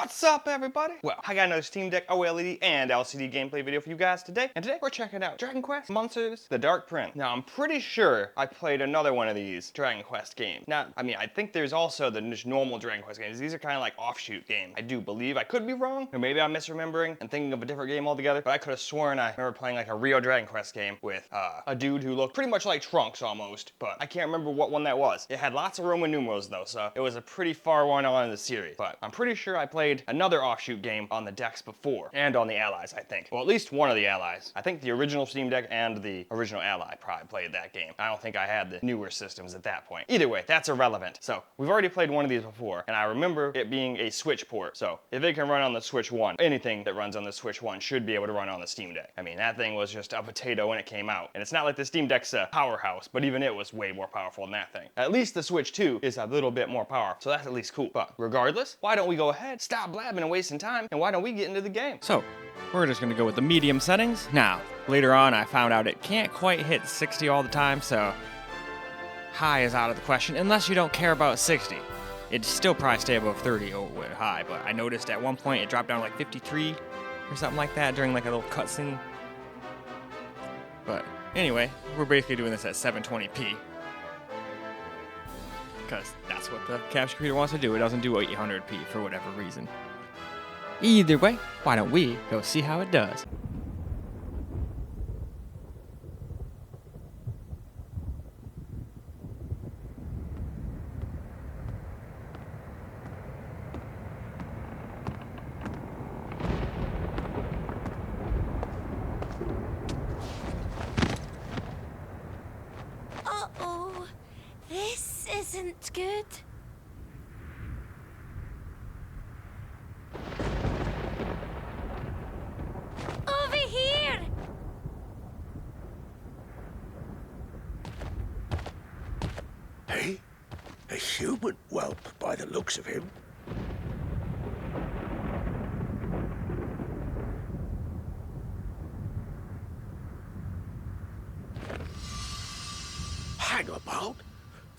What's up, everybody? Well, I got another Steam Deck OLED and LCD gameplay video for you guys today. And today we're checking out Dragon Quest Monsters: The Dark Prince. Now, I'm pretty sure I played another one of these Dragon Quest games. Now, I think there's also the just normal Dragon Quest games. These are kind of like offshoot games. I do believe. I could be wrong, or maybe I'm misremembering and thinking of a different game altogether, but I could have sworn I remember playing like a real Dragon Quest game with a dude who looked pretty much like Trunks almost, but I can't remember what one that was. It had lots of Roman numerals though, so it was a pretty far one on in the series. But I'm pretty sure I played another offshoot game on the decks before, and on the Allies, I think. Well, at least one of the Allies. I think the original Steam Deck and the original Ally probably played that game. I don't think I had the newer systems at that point. Either way, that's irrelevant. So, we've already played one of these before, and I remember it being a Switch port. So, if it can run on the Switch 1, anything that runs on the Switch 1 should be able to run on the Steam Deck. I mean, that thing was just a potato when it came out. And it's not like the Steam Deck's a powerhouse, but even it was way more powerful than that thing. At least the Switch 2 is a little bit more powerful, so that's at least cool. But regardless, why don't we go ahead, stop blabbing and wasting time, and why don't we get into the game? So, we're just gonna go with the medium settings. Now, later on I found out it can't quite hit 60 all the time, so high is out of the question, unless you don't care about 60. It'd still probably stay above 30 with high, but I noticed at one point it dropped down to like 53 or something like that during like a little cutscene. But anyway, we're basically doing this at 720p. Because that's what the capture computer wants to do. It doesn't do 800p for whatever reason. Either way, why don't we go see how it does? Uh-oh, this isn't good. Over here! Hey? A human whelp by the looks of him. Hang about.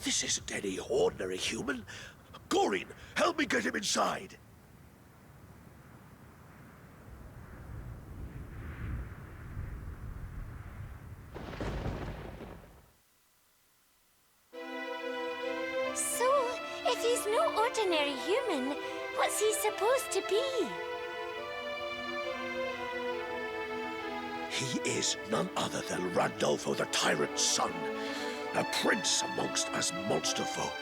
This isn't any ordinary human. Gorin, help me get him inside. So, if he's no ordinary human, what's he supposed to be? He is none other than Randolpho the Tyrant's son, a prince amongst us monster folk.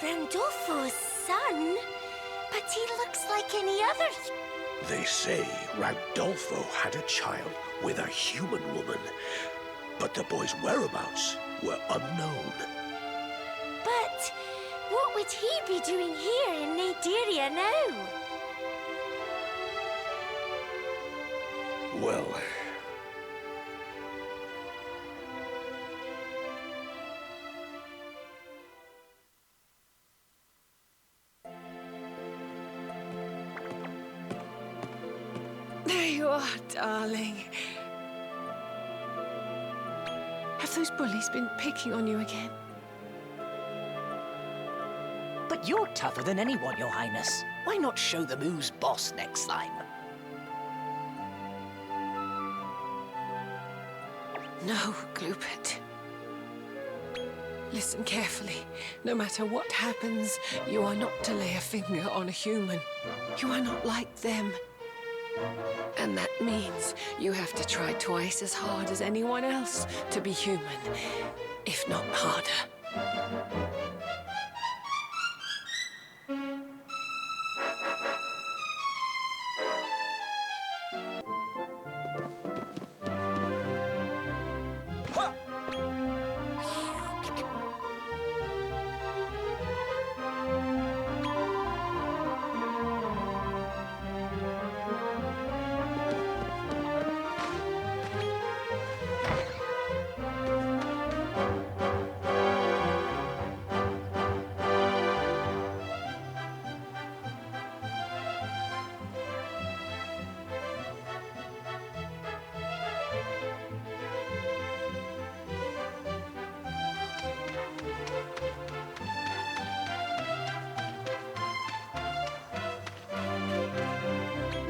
Randolfo's son? But he looks like any other. They say Randolpho had a child with a human woman, but the boy's whereabouts were unknown. But what would he be doing here in Naderia now? Well... There you are, darling. Have those bullies been picking on you again? But you're tougher than anyone, Your Highness. Why not show them who's boss next time? No, Gloopet. Listen carefully. No matter what happens, you are not to lay a finger on a human. You are not like them. And that means you have to try twice as hard as anyone else to be human, if not harder.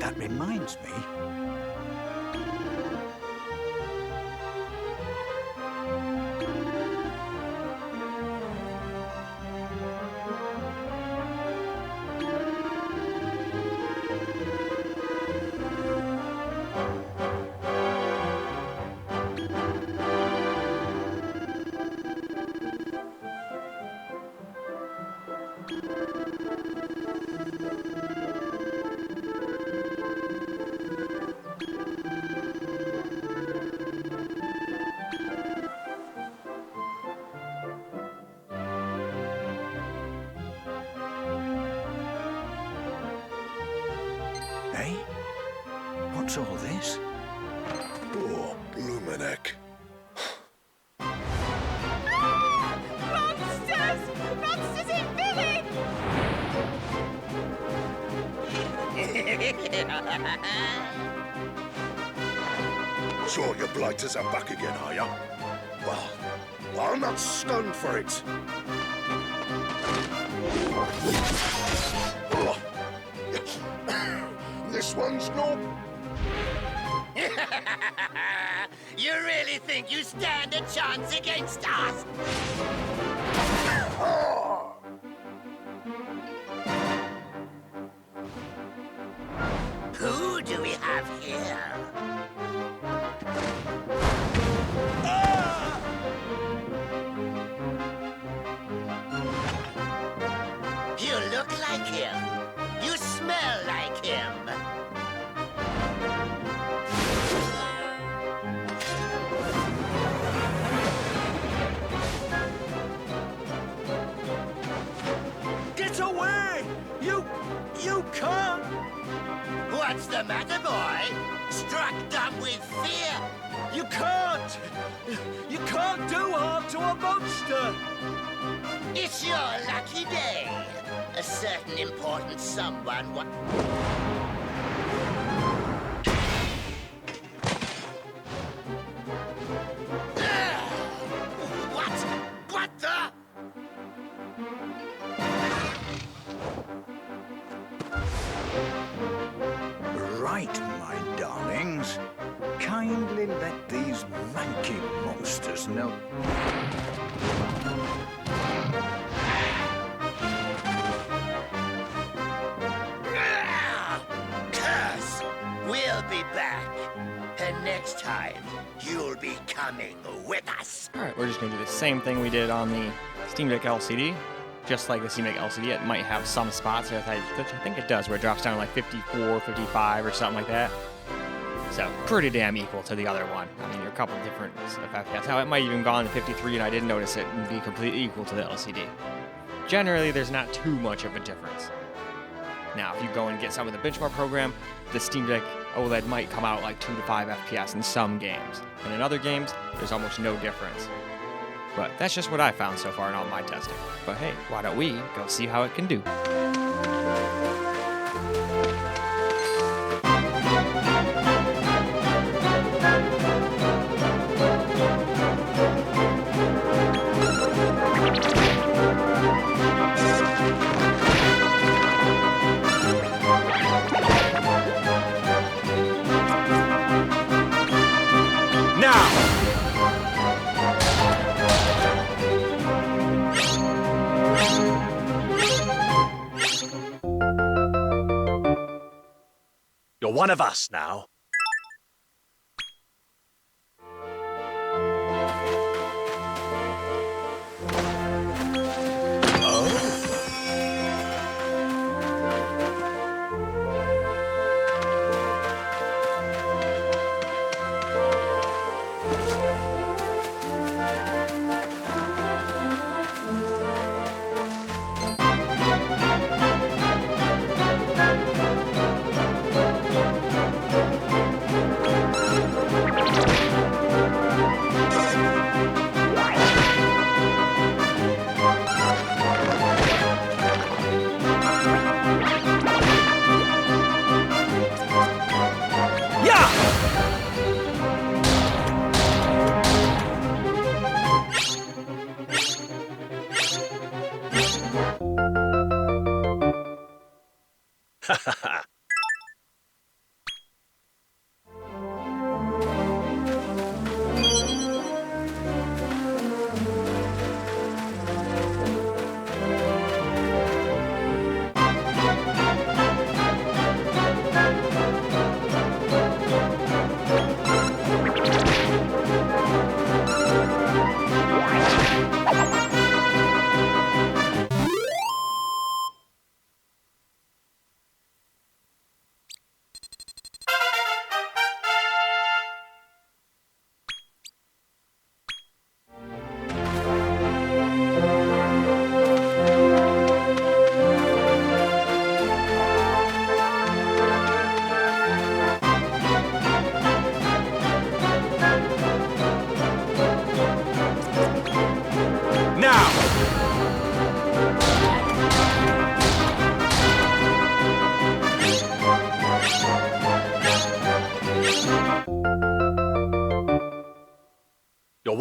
That reminds me. Hey? What's all this? Oh, Blumenek. Monsters! Monsters in village! So your blighters are back again, are ya? Well, I'm not stunned for it. Oh. This one's no... You really think you stand a chance against us? Who do we have here? You look like him. You smell like him. Get away! You can't! What's the matter, boy? Struck dumb with fear? You can't! You can't do harm to a monster! It's your lucky day. A certain important someone What? What the? Right, my darlings. Kindly let these manky monsters know. Curse! We'll be back. And next time, you'll be coming with us. Alright, we're just going to do the same thing we did on the Steam Deck LCD. Just like the Steam Deck LCD, it might have some spots, which I think it does, where it drops down to like 54, 55, or something like that. So, pretty damn equal to the other one. I mean, you're a couple different FPS. Now, it might even gone to 53 and I didn't notice it and be completely equal to the LCD. Generally, there's not too much of a difference. Now, if you go and get some of the benchmark program, the Steam Deck OLED might come out like 2 to 5 FPS in some games. And in other games, there's almost no difference. But that's just what I found so far in all my testing. But hey, why don't we go see how it can do? You're one of us now.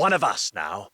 one of us now.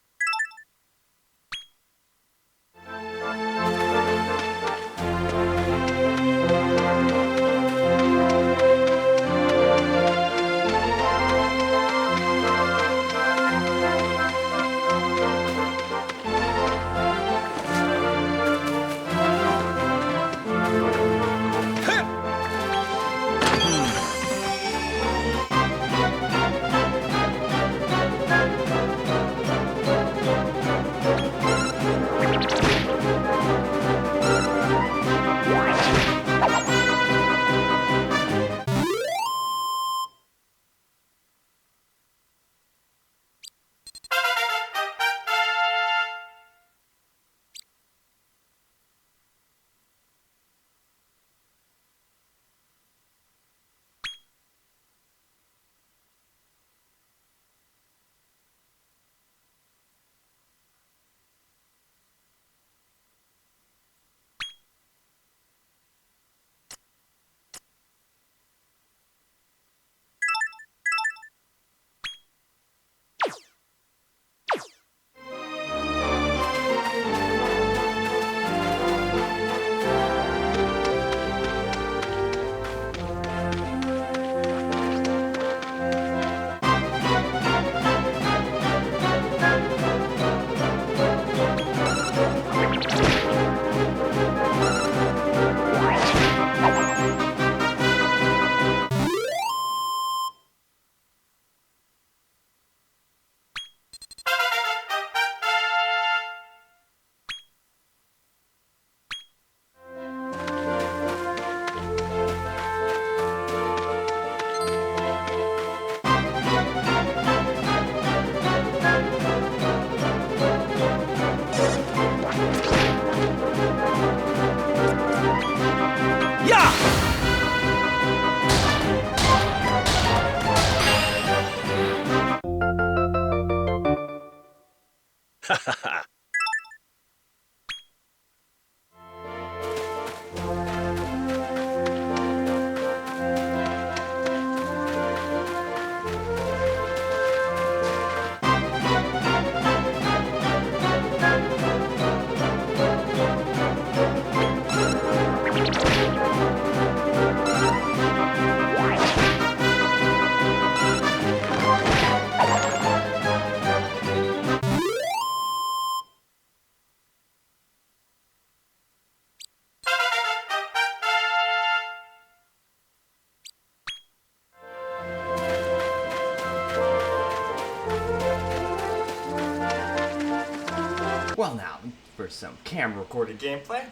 Well now, for some camera recorded gameplay.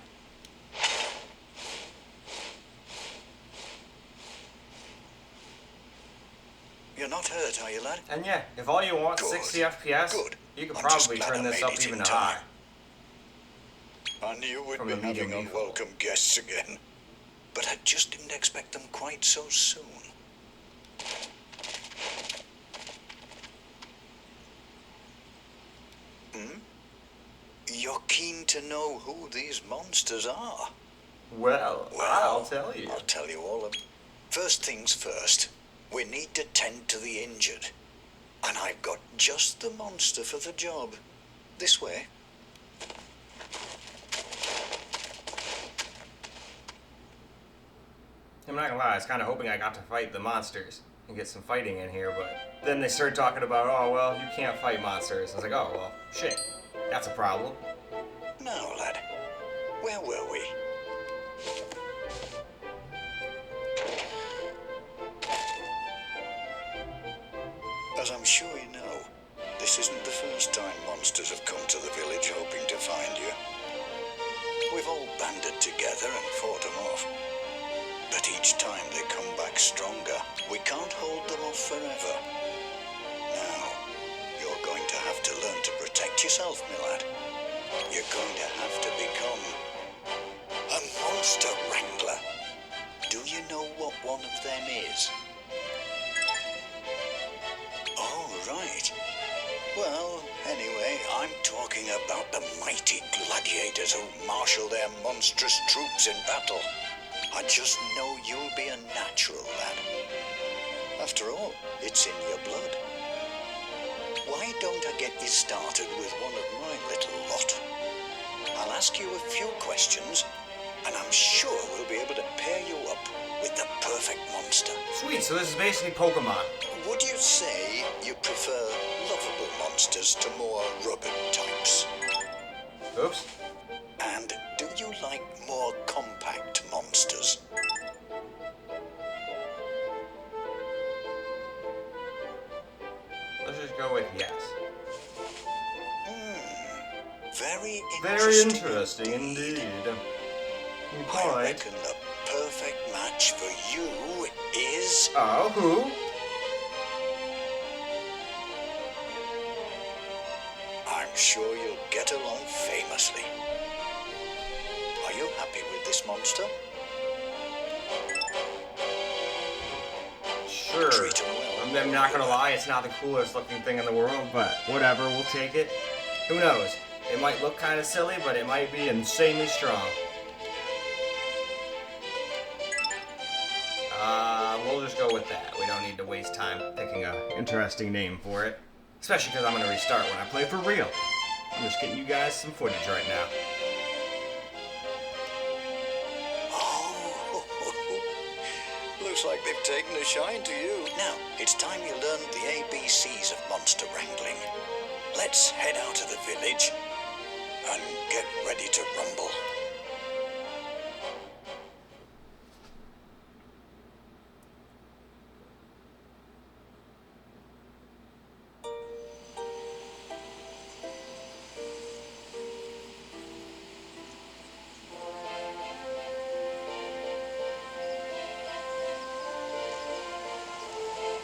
You're not hurt, are you, lad? And yeah, if all you want Good. 60 FPS, Good. you could I'm just probably glad turn I this made up it even in to time. high. I knew we'd From be the medium having default. unwelcome guests again. But I just didn't expect them quite so soon. You're keen to know who these monsters are? Well, I'll tell you. I'll tell you all of them. First things first, we need to tend to the injured. And I've got just the monster for the job. This way. I'm not gonna lie, I was kind of hoping I got to fight the monsters and get some fighting in here, but then they started talking about, oh, well, you can't fight monsters. I was like, oh, well, shit, that's a problem. Now, lad, where were we? As I'm sure you know, this isn't the first time monsters have come to the village hoping to find you. We've all banded together and fought them off. But each time they come back stronger. We can't hold them off forever. Now, you're going to have to learn to protect yourself, my lad. You're going to have to become a monster wrangler. Do you know what one of them is? Oh, right. Well, anyway, I'm talking about the mighty gladiators who marshal their monstrous troops in battle. I just know you'll be a natural, lad. After all, it's in your blood. Why don't I get you started with one of my little lot? I'll ask you a few questions, and I'm sure we'll be able to pair you up with the perfect monster. Sweet, so this is basically Pokemon. Would you say you prefer lovable monsters to more rugged types? Oops. And do you like more compact monsters? Let's just go with yes. Very Very interesting. interesting indeed. I reckon the perfect match for you is... Oh, who? I'm sure you'll get along famously. Are you happy with this monster? Sure. Treat him well. I'm not gonna lie, it's not the coolest looking thing in the world, but whatever, we'll take it. Who knows? It might look kind of silly, but it might be insanely strong. We'll just go with that. We don't need to waste time picking an interesting name for it. Especially because I'm going to restart when I play for real. I'm just getting you guys some footage right now. Oh, looks like they've taken a shine to you. Now, it's time you learned the ABCs of monster wrangling. Let's head out of the village and get ready to rumble.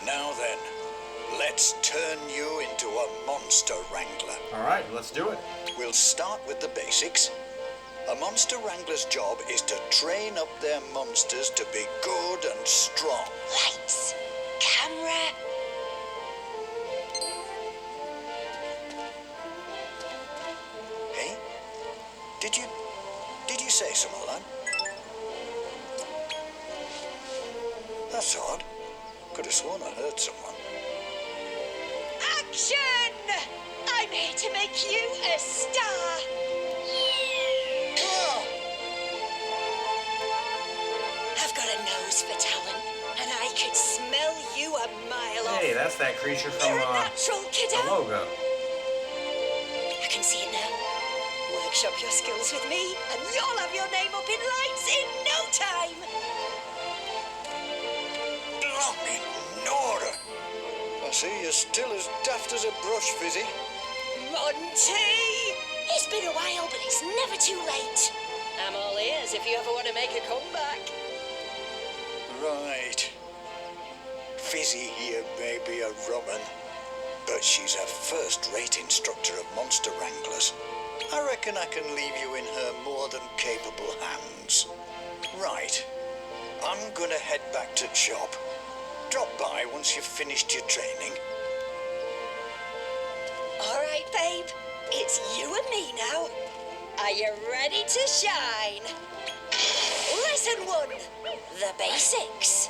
Now then, let's turn you into a monster wrangler. Alright, let's do it. We'll start with the basics. A monster wrangler's job is to train up their monsters to be good and strong. Lights, camera. Hey? Did you say so, Milan? That's odd. Could have sworn I heard someone. Action! I'm here to make you a star. I've got a nose for talent, and I could smell you a mile off. Hey, that's that creature from You're a natural, kiddo. the logo. I can see it now. Workshop your skills with me, and you'll have your name up in lights in no time. Blimey, Nora! I see you're still as daft as a brush, Fizzy. Monty! It's been a while, but it's never too late. I'm all ears if you ever want to make a comeback. Right. Fizzy here may be a rumman, but she's a first-rate instructor of monster wranglers. I reckon I can leave you in her more than capable hands. Right. I'm gonna head back to shop. Drop by once you've finished your training. All right, babe. It's you and me now. Are you ready to shine? Lesson 1. The basics.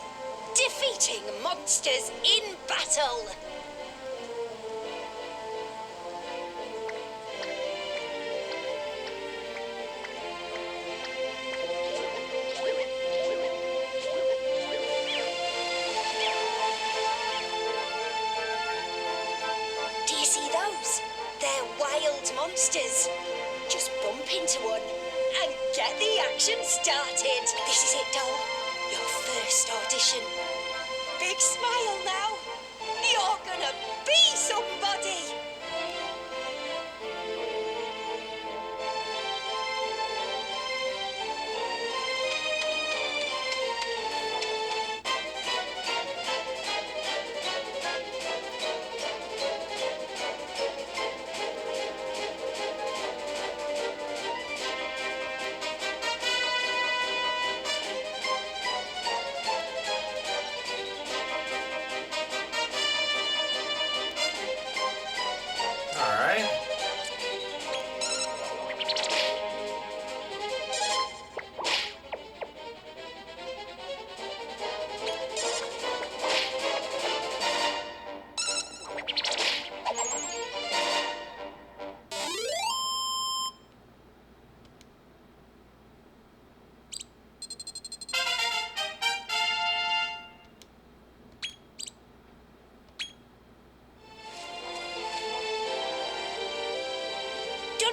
Defeating monsters in battle. Do you see those? They're wild monsters. Just bump into one and get the action started. This is it, doll. Your first audition. Big smile now. You're gonna be somebody.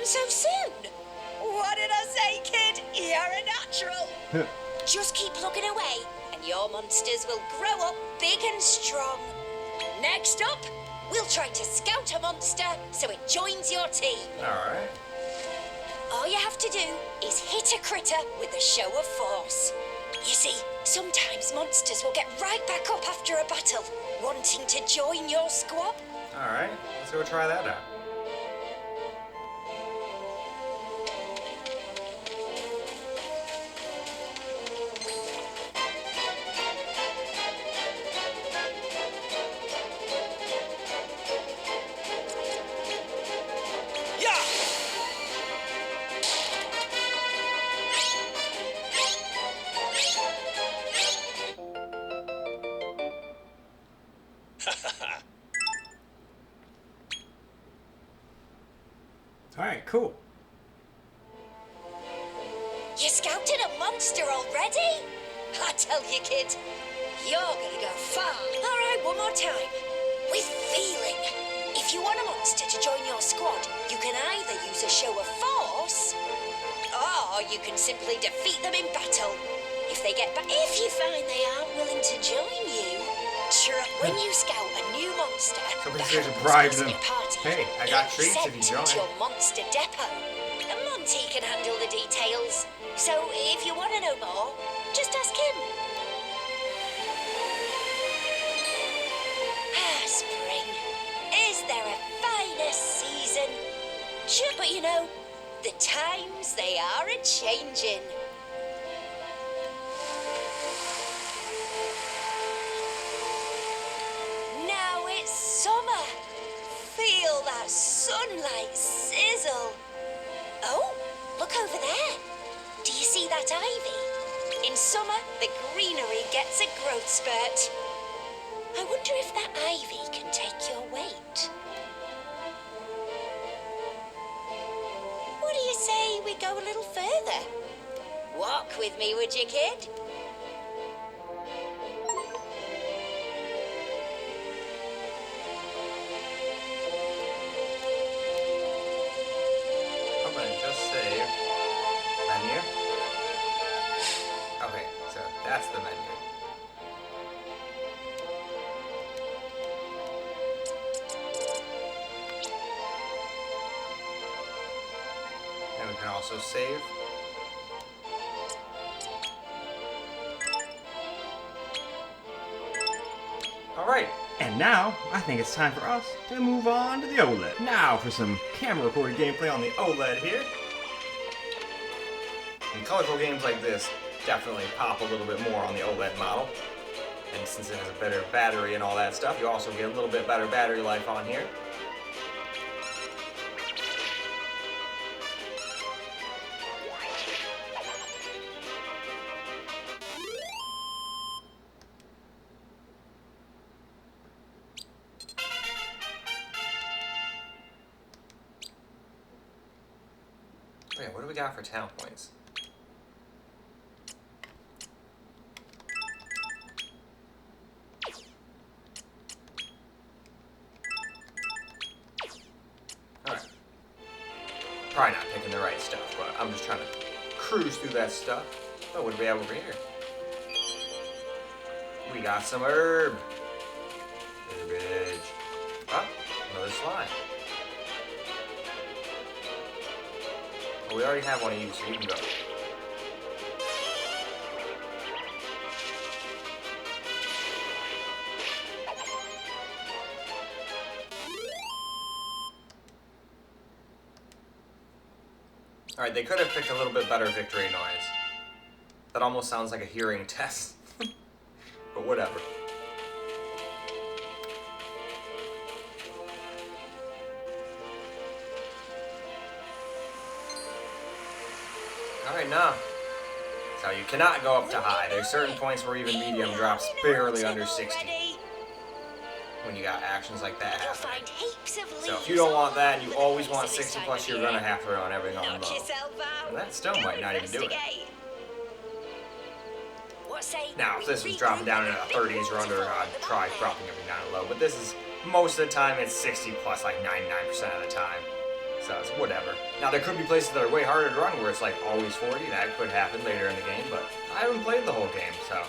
so soon? What did I say, kid? You're a natural. Just keep plugging away, and your monsters will grow up big and strong. Next up, we'll try to scout a monster so it joins your team. Alright. All you have to do is hit a critter with a show of force. You see, sometimes monsters will get right back up after a battle, wanting to join your squad. Alright, let's go try that out. Alright, cool. You scouted a monster already? I tell you, kid, you're gonna go far. All right, one more time. With feeling. If you want a monster to join your squad, you can either use a show of force, or you can simply defeat them in battle. If you find they aren't willing to join you, when you scout a new monster, Somebody's going to bribe them. Party, Hey, I got it's treats if you sent join. to your monster depot. And Monty can handle the details. So if you want to know more, just ask him. Spring. Is there a finer season? Sure, but you know, the times they are a-changing. Now it's summer. Feel that sunlight sizzle. Oh, look over there. Do you see that ivy? In summer, the greenery gets a growth spurt. I wonder if that ivy can take your weight. What do you say we go a little further? Walk with me, would you, kid? I'm gonna just save menu. Okay, so that's the menu. And we can also save. Alright, and now I think it's time for us to move on to the OLED. Now for some camera recorded gameplay on the OLED here. And colorful games like this definitely pop a little bit more on the OLED model. And since it has a better battery and all that stuff, you also get a little bit better battery life on here. Wait, what do we got for talent points? Alright. Probably not picking the right stuff, but I'm just trying to cruise through that stuff. Oh, what do we have over here? We got some herb. Herbage. Oh, another slime. Well, we already have one of you, so you can go. Alright, they could have picked a little bit better victory noise. That almost sounds like a hearing test. But whatever. Alright, now. So you cannot go up to high. There's certain points where even medium drops barely under 60. When you got actions like that happening. So if you don't want that and you always want 60 plus, you're gonna have to run everything on low. And that still might not even do it. Now, if this was dropping down into the 30s or under, I'd try dropping everything down to low. But this is, most of the time, it's 60 plus like 99% of the time. so it's whatever. Now there could be places that are way harder to run where it's like always 40. That could happen later in the game, but I haven't played the whole game, so.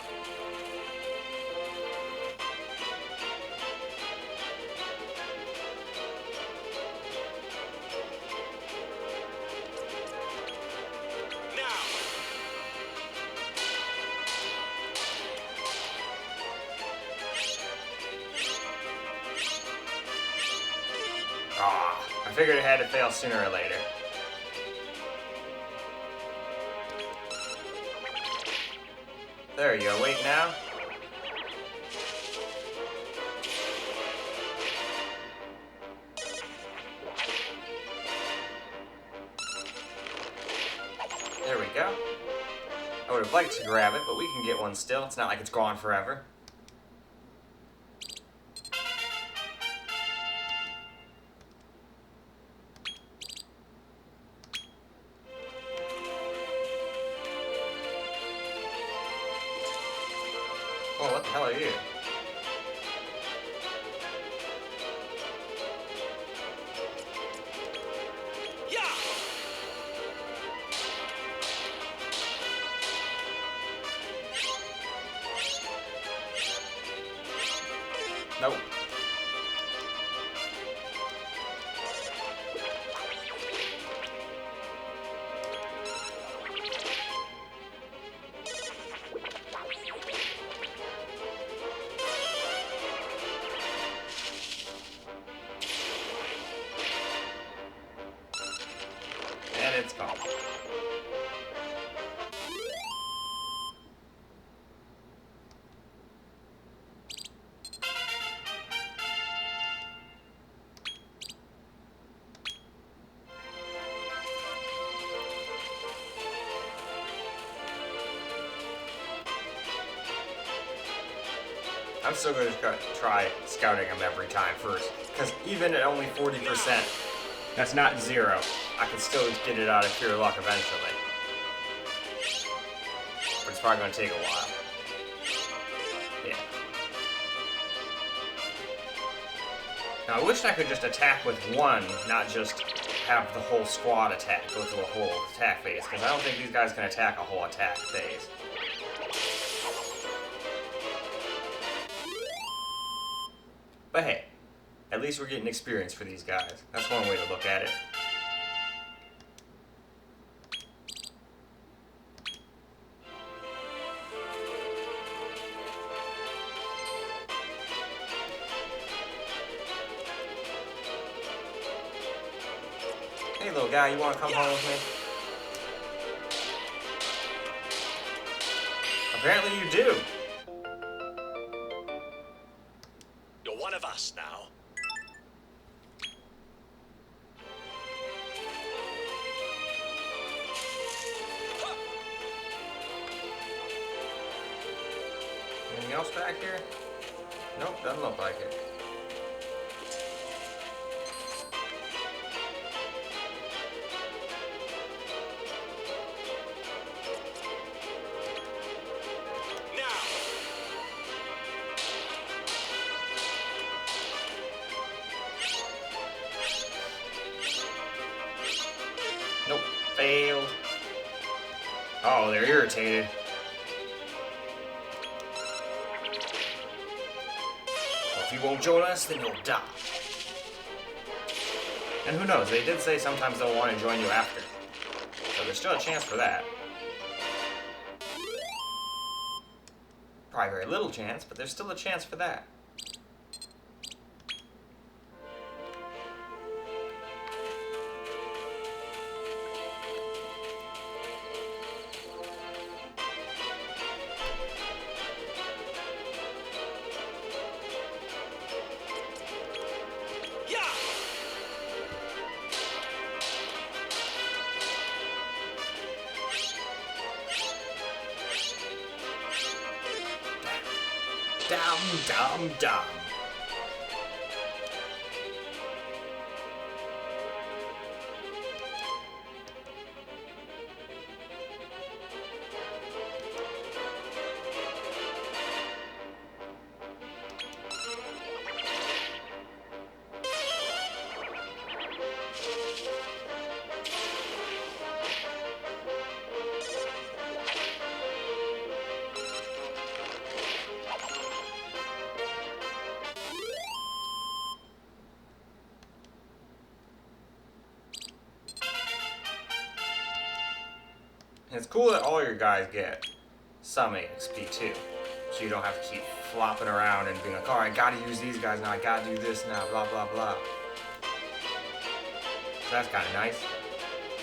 I figured it had to fail sooner or later. There you go, wait now. There we go. I would have liked to grab it, but we can get one still. It's not like it's gone forever. Oh, what the hell are you? Yeah! Nope. And it's gone. I'm still going to try scouting them every time first, because even at only 40%, that's not zero. I can still get it out of pure luck eventually. But it's probably going to take a while. Yeah. Now I wish I could just attack with one, not just have the whole squad attack, go through a whole attack phase, because I don't think these guys can attack a whole attack phase. But hey, at least we're getting experience for these guys. That's one way to look at it. Hey little guy, you want to come home with me? Apparently you do. You're one of us now. Anything else back here? Nope, doesn't look like it. Nope, failed. Oh, they're irritated. Well, if you won't join us, then you'll die. And who knows, they did say sometimes they'll want to join you after. So there's still a chance for that. Probably very little chance, but there's still a chance for that. Dum. It's cool that all your guys get some XP too, so you don't have to keep flopping around and being like, oh, I gotta use these guys now, I gotta do this now, blah, blah, blah. So that's kind of nice.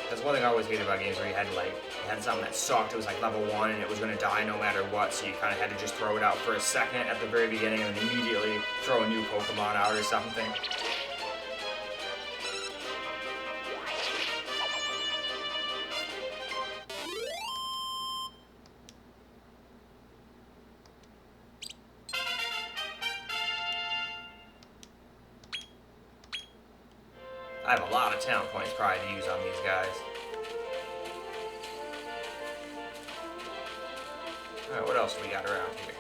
That's one thing I always hated about games where you had something that sucked. It was like level 1 and it was going to die no matter what, so you kind of had to just throw it out for a second at the very beginning and then immediately throw a new Pokemon out or something. I have a lot of talent points probably to use on these guys. Alright, what else do we got around here?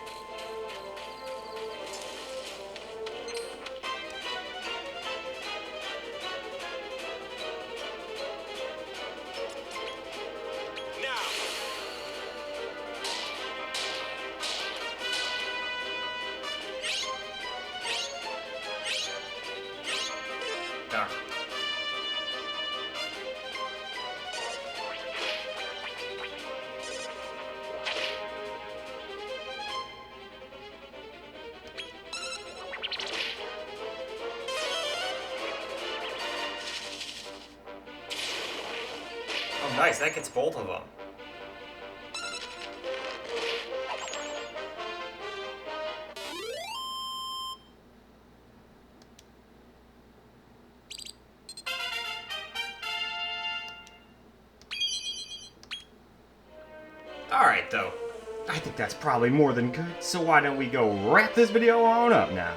Darn. Oh, nice, that gets both of them. Alright, though. I think that's probably more than good, so why don't we go wrap this video on up now?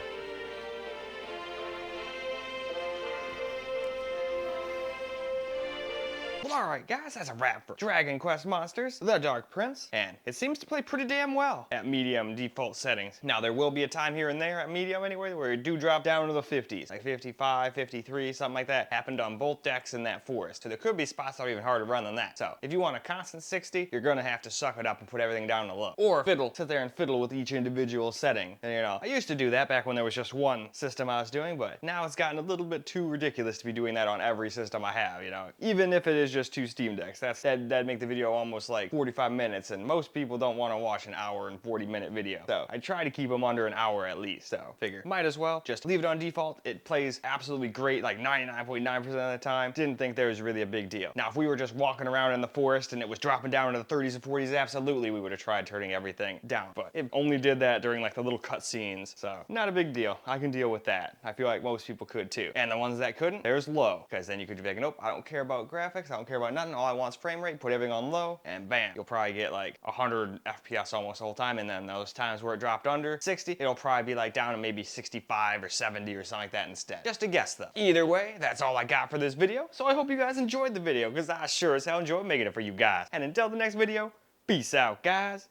Well, alright guys, that's a wrap for Dragon Quest Monsters, The Dark Prince, and it seems to play pretty damn well at medium default settings. Now, there will be a time here and there at medium anyway where you do drop down to the 50s, like 55, 53, something like that. Happened on both decks in that forest. So there could be spots that are even harder to run than that. So if you want a constant 60, you're gonna have to suck it up and put everything down to low. Or sit there and fiddle with each individual setting. And you know, I used to do that back when there was just one system I was doing, but now it's gotten a little bit too ridiculous to be doing that on every system I have, you know. Even if it is just 2 Steam Decks, that'd make the video almost like 45 minutes, and most people don't want to watch an hour and 40-minute video. So I try to keep them under an hour at least, so figure might as well just leave it on default. It plays absolutely great, like 99.9% of the time. Didn't think there was really a big deal. Now, if we were just walking around in the forest and it was dropping down into the 30s and 40s, absolutely we would have tried turning everything down, but it only did that during like the little cutscenes, so not a big deal. I can deal with that. I feel like most people could too. And the ones that couldn't, there's low, because then you could be like, nope, I don't care about graphics, I don't care about nothing, all I want is frame rate, put everything on low, and bam, you'll probably get like 100 FPS almost the whole time, and then those times where it dropped under 60, it'll probably be like down to maybe 65 or 70 or something like that instead. Just a guess though. Either way, that's all I got for this video, so I hope you guys enjoyed the video, because I sure as hell enjoyed making it for you guys. And until the next video, peace out, guys.